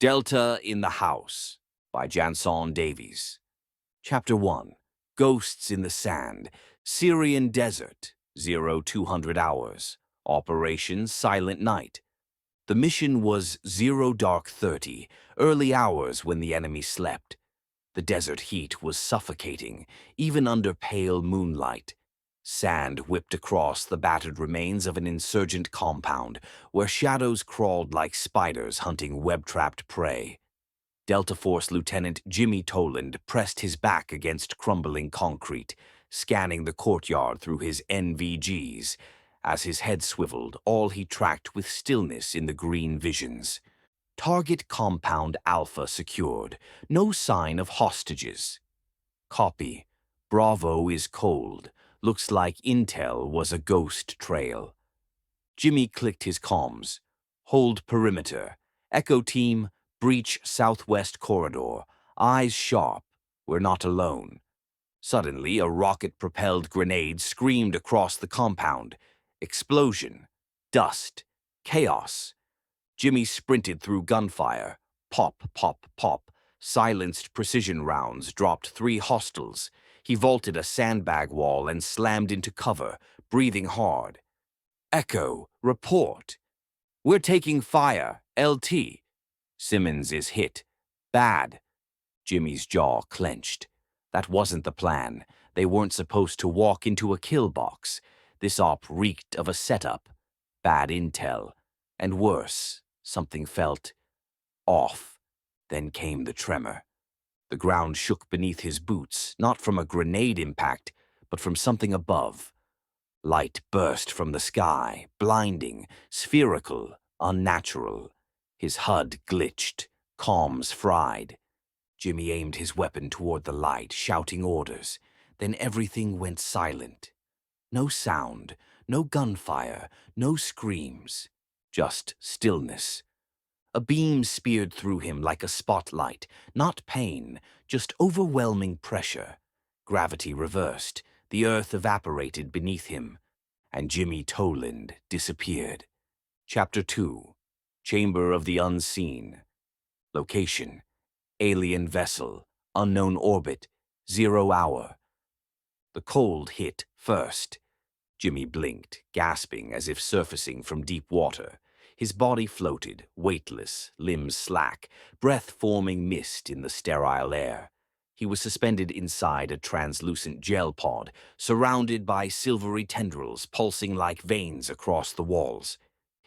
Delta in the House by Janson Davies. Chapter 1. Ghosts in the Sand, Syrian Desert, 0200 hours. Operation Silent Night. The mission was 0 dark 30, early hours when the enemy slept. The desert heat was suffocating, even under pale moonlight. Sand whipped across the battered remains of an insurgent compound, where shadows crawled like spiders hunting web-trapped prey. Delta Force Lieutenant Jimmy Toland pressed his back against crumbling concrete, scanning the courtyard through his NVGs. As his head swiveled, all he tracked with stillness in the green visions. Target Compound Alpha secured. No sign of hostages. Copy. Bravo is cold. Looks like intel was a ghost trail. Jimmy clicked his comms. Hold perimeter. Echo team, breach southwest corridor. Eyes sharp. We're not alone. Suddenly, a rocket-propelled grenade screamed across the compound. Explosion. Dust. Chaos. Jimmy sprinted through gunfire. Pop, pop, pop. Silenced precision rounds dropped 3 hostiles. He vaulted a sandbag wall and slammed into cover, breathing hard. Echo, report. We're taking fire, LT. Simmons is hit. Bad. Jimmy's jaw clenched. That wasn't the plan. They weren't supposed to walk into a kill box. This op reeked of a setup. Bad intel. And worse, something felt off. Then came the tremor. The ground shook beneath his boots, not from a grenade impact, but from something above. Light burst from the sky, blinding, spherical, unnatural. His HUD glitched, comms fried. Jimmy aimed his weapon toward the light, shouting orders. Then everything went silent. No sound, no gunfire, no screams. Just stillness. A beam speared through him like a spotlight, not pain, just overwhelming pressure. Gravity reversed, the earth evaporated beneath him, and Jimmy Toland disappeared. Chapter 2. Chamber of the Unseen. Location: alien vessel, unknown orbit, 0 hour. The cold hit first. Jimmy blinked, gasping as if surfacing from deep water. His body floated, weightless, limbs slack, breath forming mist in the sterile air. He was suspended inside a translucent gel pod, surrounded by silvery tendrils pulsing like veins across the walls.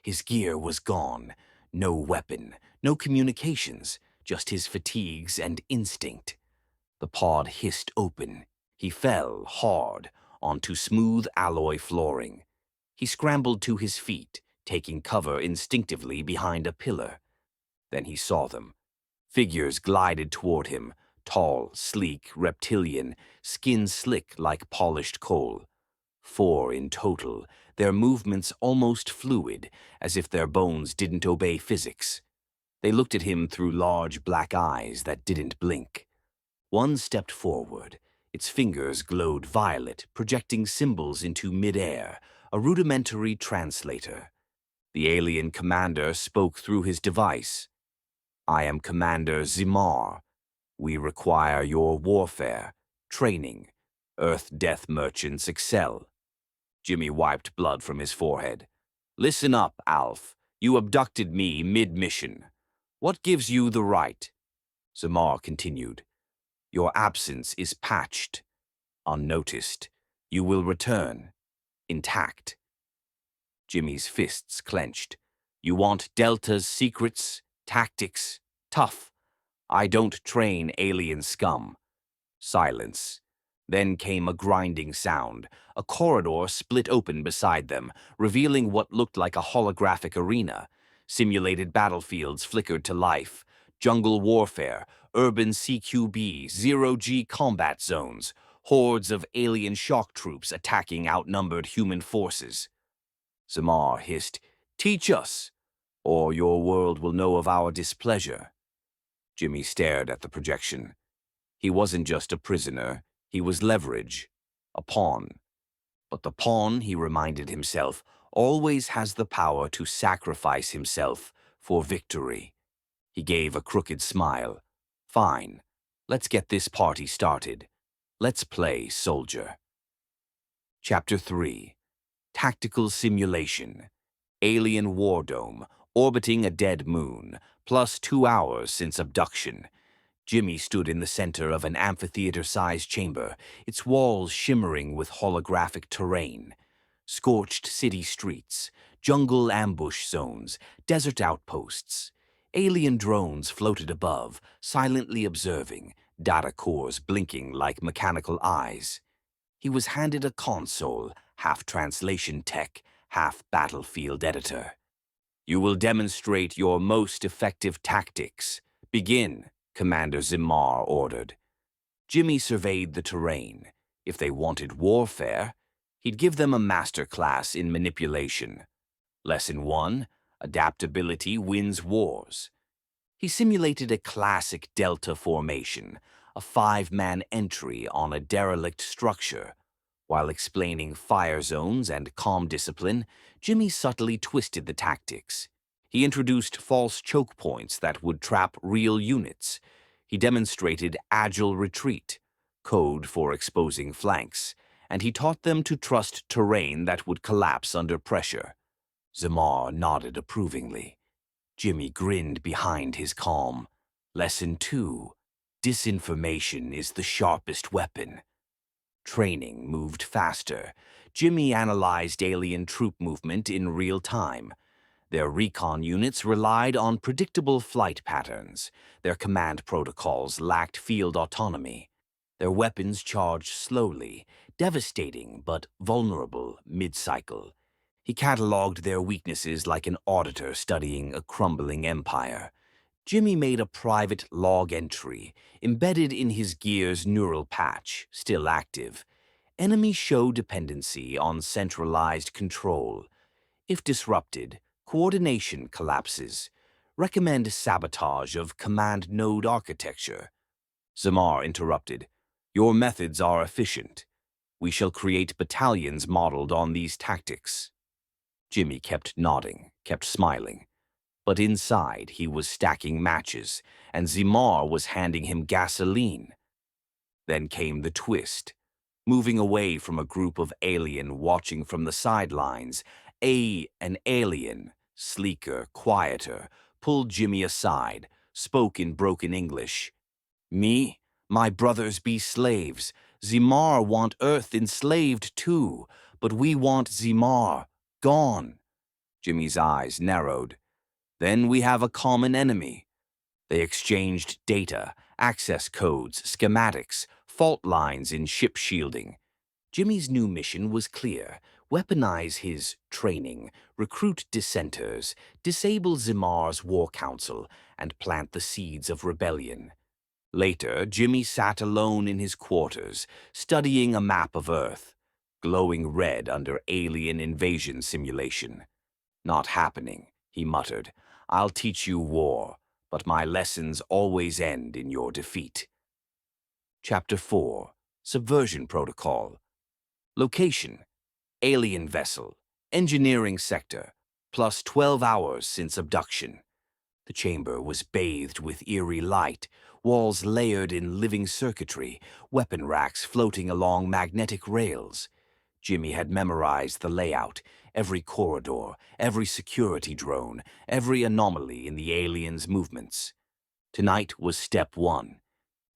His gear was gone. No weapon, no communications, just his fatigues and instinct. The pod hissed open. He fell, hard, onto smooth alloy flooring. He scrambled to his feet, taking cover instinctively behind a pillar. Then he saw them. Figures glided toward him, tall, sleek, reptilian, skin slick like polished coal. 4 in total, their movements almost fluid, as if their bones didn't obey physics. They looked at him through large black eyes that didn't blink. One stepped forward. Its fingers glowed violet, projecting symbols into midair, a rudimentary translator. The alien commander spoke through his device. I am Commander Zimar. We require your warfare, training. Earth-death merchants excel. Jimmy wiped blood from his forehead. Listen up, Alf. You abducted me mid-mission. What gives you the right? Zimar continued. Your absence is patched, unnoticed. You will return, intact. Jimmy's fists clenched. You want Delta's secrets, tactics, tough. I don't train alien scum. Silence. Then came a grinding sound. A corridor split open beside them, revealing what looked like a holographic arena. Simulated battlefields flickered to life. Jungle warfare, urban CQB, 0G combat zones, hordes of alien shock troops attacking outnumbered human forces. Zamar hissed, Teach us, or your world will know of our displeasure. Jimmy stared at the projection. He wasn't just a prisoner, he was leverage, a pawn. But the pawn, he reminded himself, always has the power to sacrifice himself for victory. He gave a crooked smile. Fine. Let's get this party started. Let's play soldier. Chapter 3. Tactical Simulation. Alien War Dome, orbiting a dead moon, plus 2 hours since abduction. Jimmy stood in the center of an amphitheater-sized chamber, its walls shimmering with holographic terrain. Scorched city streets, jungle ambush zones, desert outposts. Alien drones floated above, silently observing, data cores blinking like mechanical eyes. He was handed a console, half translation tech, half battlefield editor. You will demonstrate your most effective tactics. Begin, Commander Zimar ordered. Jimmy surveyed the terrain. If they wanted warfare, he'd give them a master class in manipulation. Lesson 1, Adaptability Wins Wars. He simulated a classic Delta formation, a 5-man entry on a derelict structure. While explaining fire zones and comm discipline, Jimmy subtly twisted the tactics. He introduced false choke points that would trap real units. He demonstrated agile retreat, code for exposing flanks, and he taught them to trust terrain that would collapse under pressure. Zamar nodded approvingly. Jimmy grinned behind his calm. Lesson 2. Disinformation is the sharpest weapon. Training moved faster. Jimmy analyzed alien troop movement in real time. Their recon units relied on predictable flight patterns. Their command protocols lacked field autonomy. Their weapons charged slowly, devastating but vulnerable mid-cycle. He cataloged their weaknesses like an auditor studying a crumbling empire. Jimmy made a private log entry, embedded in his gear's neural patch, still active. Enemy show dependency on centralized control. If disrupted, coordination collapses. Recommend sabotage of command node architecture. Zamar interrupted. Your methods are efficient. We shall create battalions modeled on these tactics. Jimmy kept nodding, kept smiling. But inside, he was stacking matches, and Zimar was handing him gasoline. Then came the twist. Moving away from a group of alien watching from the sidelines, an alien, sleeker, quieter, pulled Jimmy aside, spoke in broken English. Me, my brothers be slaves. Zimar want Earth enslaved too, but we want Zimar gone. Jimmy's eyes narrowed. Then we have a common enemy. They exchanged data, access codes, schematics, fault lines in ship shielding. Jimmy's new mission was clear. Weaponize his training, recruit dissenters, disable Zimar's war council, and plant the seeds of rebellion. Later, Jimmy sat alone in his quarters, studying a map of Earth, glowing red under alien invasion simulation. Not happening, he muttered. I'll teach you war, but my lessons always end in your defeat. Chapter 4. Subversion Protocol. Location: alien vessel, engineering sector, plus 12 hours since abduction. The chamber was bathed with eerie light, walls layered in living circuitry, weapon racks floating along magnetic rails. Jimmy had memorized the layout, every corridor, every security drone, every anomaly in the aliens' movements. Tonight was step 1.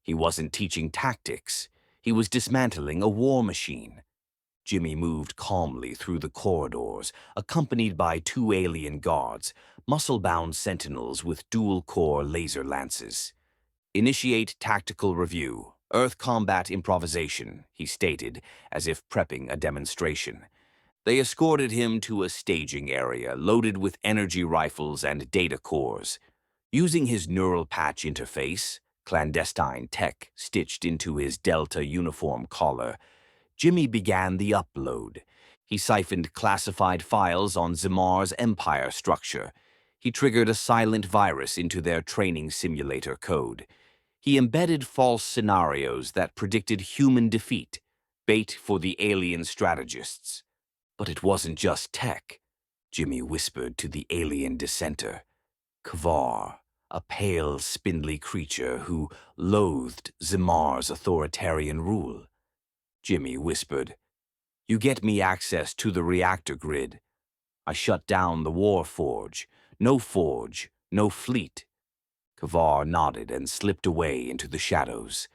He wasn't teaching tactics. He was dismantling a war machine. Jimmy moved calmly through the corridors, accompanied by 2 alien guards, muscle-bound sentinels with dual-core laser lances. Initiate tactical review. Earth combat improvisation, he stated, as if prepping a demonstration. They escorted him to a staging area loaded with energy rifles and data cores. Using his neural patch interface, clandestine tech stitched into his Delta uniform collar, Jimmy began the upload. He siphoned classified files on Zimar's empire structure. He triggered a silent virus into their training simulator code. He embedded false scenarios that predicted human defeat, bait for the alien strategists. But it wasn't just tech, Jimmy whispered to the alien dissenter. Kvar, a pale, spindly creature who loathed Zimar's authoritarian rule. Jimmy whispered, "You get me access to the reactor grid. I shut down the war forge. No forge, no fleet." Kavar nodded and slipped away into the shadows.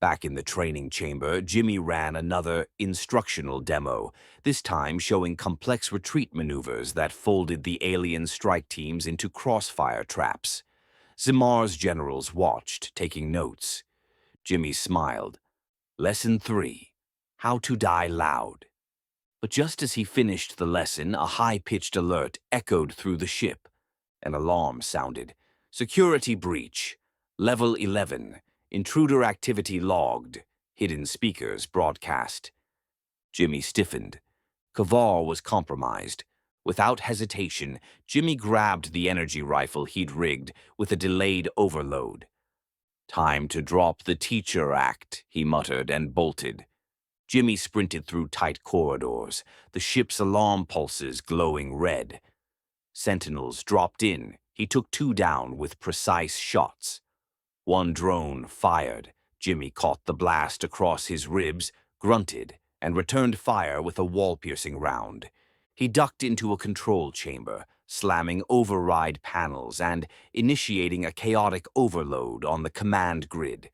Back in the training chamber, Jimmy ran another instructional demo, this time showing complex retreat maneuvers that folded the alien strike teams into crossfire traps. Zimar's generals watched, taking notes. Jimmy smiled. Lesson 3. How to Die Loud. But just as he finished the lesson, a high-pitched alert echoed through the ship. An alarm sounded. "Security breach. Level 11. Intruder activity logged." Hidden speakers broadcast. Jimmy stiffened. Kavar was compromised. Without hesitation, Jimmy grabbed the energy rifle he'd rigged with a delayed overload. "Time to drop the teacher act," he muttered and bolted. Jimmy sprinted through tight corridors, the ship's alarm pulses glowing red. Sentinels dropped in. He took 2 down with precise shots. One drone fired. Jimmy caught the blast across his ribs, grunted, and returned fire with a wall-piercing round. He ducked into a control chamber, slamming override panels and initiating a chaotic overload on the command grid.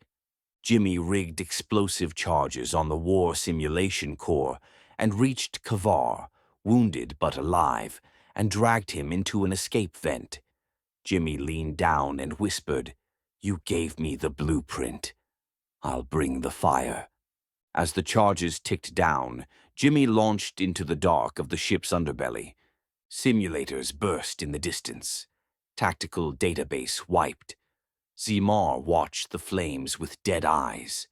Jimmy rigged explosive charges on the war simulation core and reached Kavar, wounded but alive, and dragged him into an escape vent. Jimmy leaned down and whispered, "You gave me the blueprint. I'll bring the fire." As the charges ticked down, Jimmy launched into the dark of the ship's underbelly. Simulators burst in the distance. Tactical database wiped. Zimar watched the flames with dead eyes.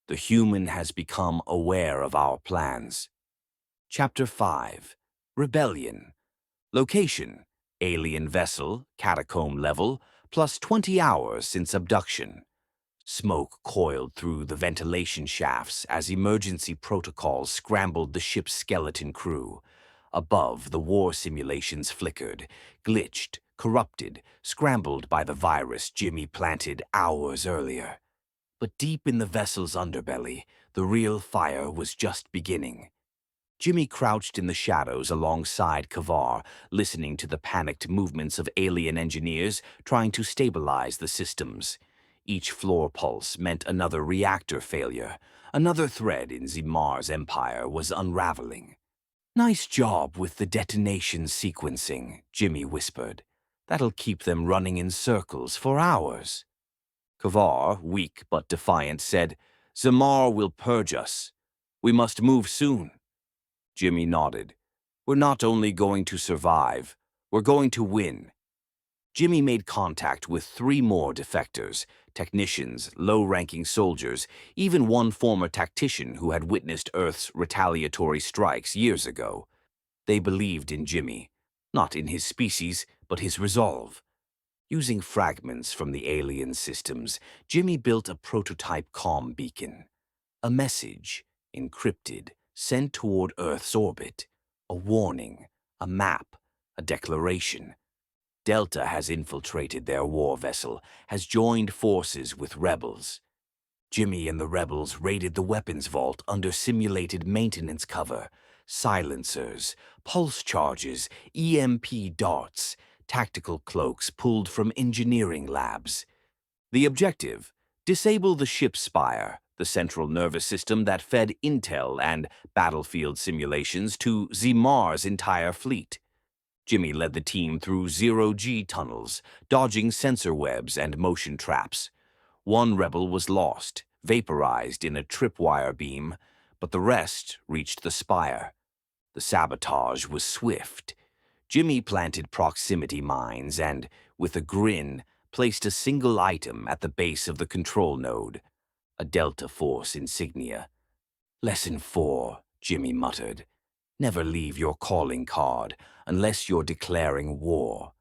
The human has become aware of our plans. Chapter 5. Rebellion. Location: alien vessel, catacomb level, plus 20 hours since abduction. Smoke coiled through the ventilation shafts as emergency protocols scrambled the ship's skeleton crew. Above, the war simulations flickered, glitched, corrupted, scrambled by the virus Jimmy planted hours earlier. But deep in the vessel's underbelly, the real fire was just beginning. Jimmy crouched in the shadows alongside Kavar, listening to the panicked movements of alien engineers trying to stabilize the systems. Each floor pulse meant another reactor failure. Another thread in Zimar's empire was unraveling. "Nice job with the detonation sequencing," Jimmy whispered. "That'll keep them running in circles for hours." Kavar, weak but defiant, said, "Zimar will purge us. We must move soon." Jimmy nodded. "We're not only going to survive, we're going to win." Jimmy made contact with 3 more defectors, technicians, low-ranking soldiers, even one former tactician who had witnessed Earth's retaliatory strikes years ago. They believed in Jimmy, not in his species, but his resolve. Using fragments from the alien systems, Jimmy built a prototype comm beacon. A message, encrypted, sent toward Earth's orbit. A warning, a map, a declaration. Delta has infiltrated their war vessel, has joined forces with rebels. Jimmy and the rebels raided the weapons vault under simulated maintenance cover. Silencers, pulse charges, EMP darts, tactical cloaks pulled from engineering labs. The objective: disable the ship's spire, the central nervous system that fed intel and battlefield simulations to Zimar's entire fleet. Jimmy led the team through zero-G tunnels, dodging sensor webs and motion traps. One rebel was lost, vaporized in a tripwire beam, but the rest reached the spire. The sabotage was swift. Jimmy planted proximity mines and, with a grin, placed a single item at the base of the control node. A Delta Force insignia. "Lesson 4, Jimmy muttered. "Never leave your calling card unless you're declaring war."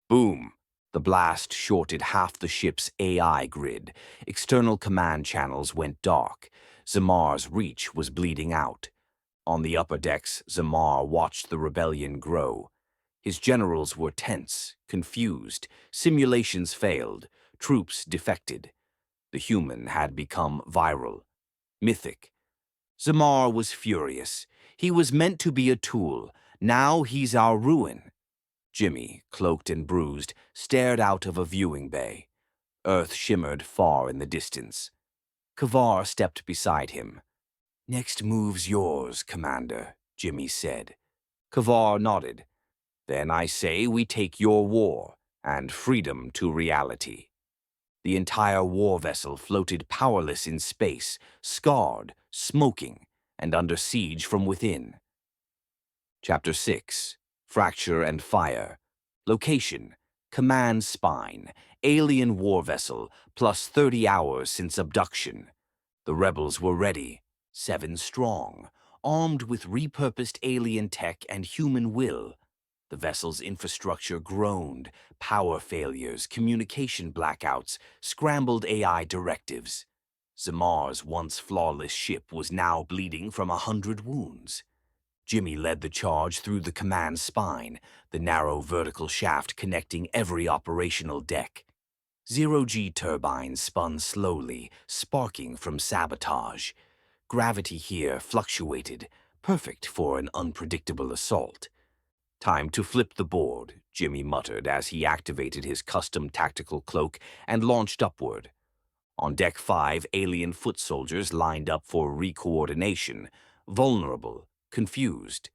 Boom! The blast shorted half the ship's AI grid. External command channels went dark. Zimar's reach was bleeding out. On the upper decks, Zimar watched the rebellion grow. His generals were tense, confused, simulations failed, troops defected. The human had become viral, mythic. Zamar was furious. He was meant to be a tool. Now he's our ruin. Jimmy, cloaked and bruised, stared out of a viewing bay. Earth shimmered far in the distance. Kavar stepped beside him. "Next move's yours, Commander," Jimmy said. Kavar nodded. "Then I say we take your war and freedom to reality." The entire war vessel floated powerless in space, scarred, smoking, and under siege from within. Chapter 6. Fracture and Fire. Location: Command Spine. Alien war vessel, plus 30 hours since abduction. The rebels were ready, 7 strong, armed with repurposed alien tech and human will. The vessel's infrastructure groaned, power failures, communication blackouts, scrambled AI directives. Zamar's once flawless ship was now bleeding from 100 wounds. Jimmy led the charge through the command spine, the narrow vertical shaft connecting every operational deck. Zero-G turbines spun slowly, sparking from sabotage. Gravity here fluctuated, perfect for an unpredictable assault. "Time to flip the board," Jimmy muttered as he activated his custom tactical cloak and launched upward. On Deck 5, alien foot soldiers lined up for recoordination, vulnerable, confused.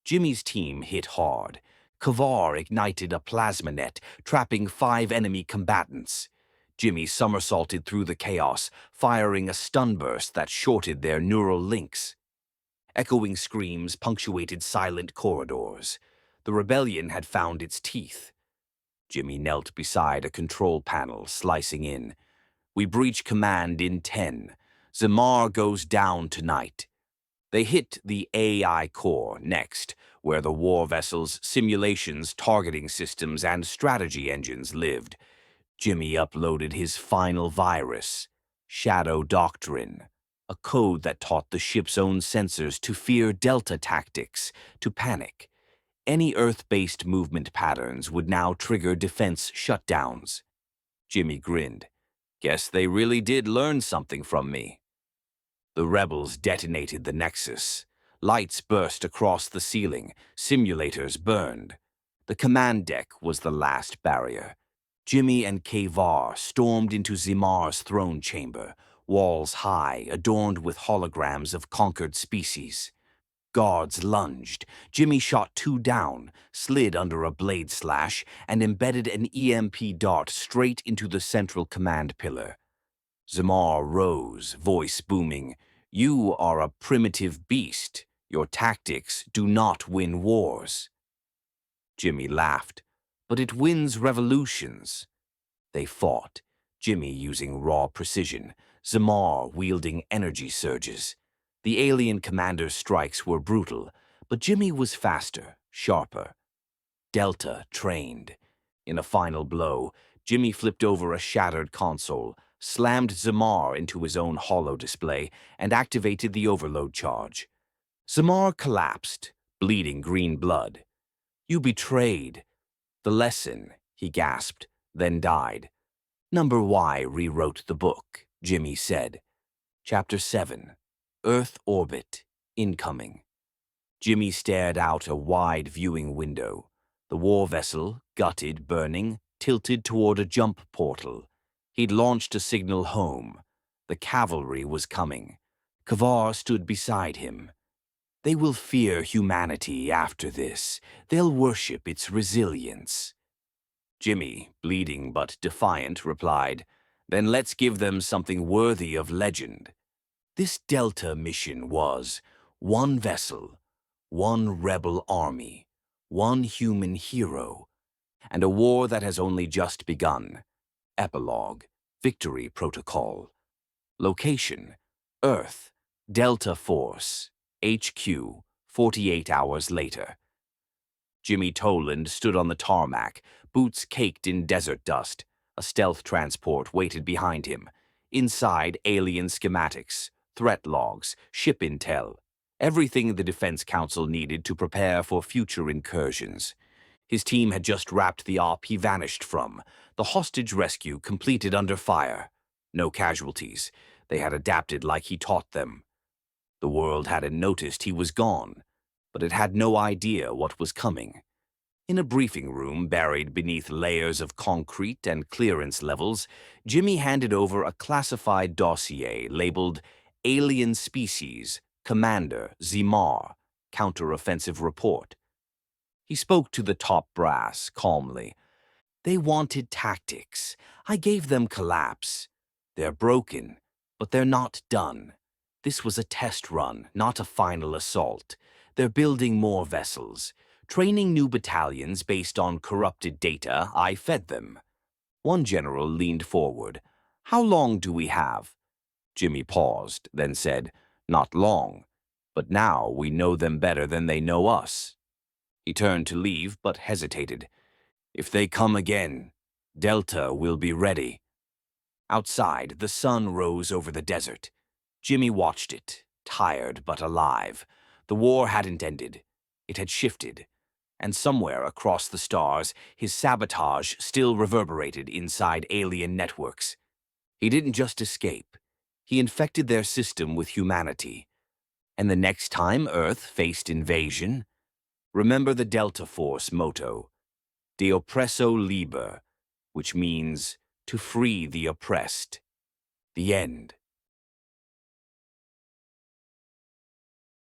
Jimmy's team hit hard. Kavar ignited a plasma net, trapping 5 enemy combatants. Jimmy somersaulted through the chaos, firing a stun burst that shorted their neural links. Echoing screams punctuated silent corridors. The rebellion had found its teeth. Jimmy knelt beside a control panel, slicing in. "We breach command in 10. Zamar goes down tonight." They hit the AI core next, where the war vessel's simulations, targeting systems, and strategy engines lived. Jimmy uploaded his final virus, Shadow Doctrine, a code that taught the ship's own sensors to fear Delta tactics, to panic. Any Earth-based movement patterns would now trigger defense shutdowns. Jimmy grinned. "Guess they really did learn something from me." The rebels detonated the Nexus. Lights burst across the ceiling. Simulators burned. The command deck was the last barrier. Jimmy and Kavar stormed into Zamar's throne chamber, walls high, adorned with holograms of conquered species. Guards lunged. Jimmy shot 2 down, slid under a blade slash, and embedded an EMP dart straight into the central command pillar. Zamar rose, voice booming. "You are a primitive beast. Your tactics do not win wars." Jimmy laughed. "But it wins revolutions." They fought, Jimmy using raw precision, Zamar wielding energy surges. The alien commander's strikes were brutal, but Jimmy was faster, sharper. Delta trained. In a final blow, Jimmy flipped over a shattered console, slammed Zamar into his own holo display, and activated the overload charge. Zamar collapsed, bleeding green blood. "You betrayed." "The lesson," he gasped, then died. "Number Y rewrote the book," Jimmy said. Chapter 7. Earth Orbit. Incoming. Jimmy stared out a wide viewing window. The war vessel, gutted, burning, tilted toward a jump portal. He'd launched a signal home. The cavalry was coming. Kavar stood beside him. "They will fear humanity after this. They'll worship its resilience." Jimmy, bleeding but defiant, replied, "Then let's give them something worthy of legend." This Delta mission was 1 vessel, 1 rebel army, 1 human hero, and a war that has only just begun. Epilogue. Victory Protocol. Location: Earth. Delta Force. HQ. 48 hours later. Jimmy Toland stood on the tarmac, boots caked in desert dust. A stealth transport waited behind him. Inside, alien schematics, threat logs, ship intel, everything the Defense Council needed to prepare for future incursions. His team had just wrapped the op he vanished from, the hostage rescue completed under fire. No casualties. They had adapted like he taught them. The world hadn't noticed he was gone, but it had no idea what was coming. In a briefing room buried beneath layers of concrete and clearance levels, Jimmy handed over a classified dossier labeled Alien Species, Commander Zimar, Counteroffensive Report. He spoke to the top brass calmly. They wanted tactics. I gave them collapse. They're broken, but they're not done. This was a test run, not a final assault. They're building more vessels, training new battalions based on corrupted data I fed them. One general leaned forward. How long do we have? Jimmy paused, then said, Not long, but now we know them better than they know us. He turned to leave, but hesitated. If they come again, Delta will be ready. Outside, the sun rose over the desert. Jimmy watched it, tired but alive. The war hadn't ended. It had shifted. And somewhere across the stars, his sabotage still reverberated inside alien networks. He didn't just escape. He infected their system with humanity. And the next time Earth faced invasion, remember the Delta Force motto, De oppresso liber, which means to free the oppressed. The end.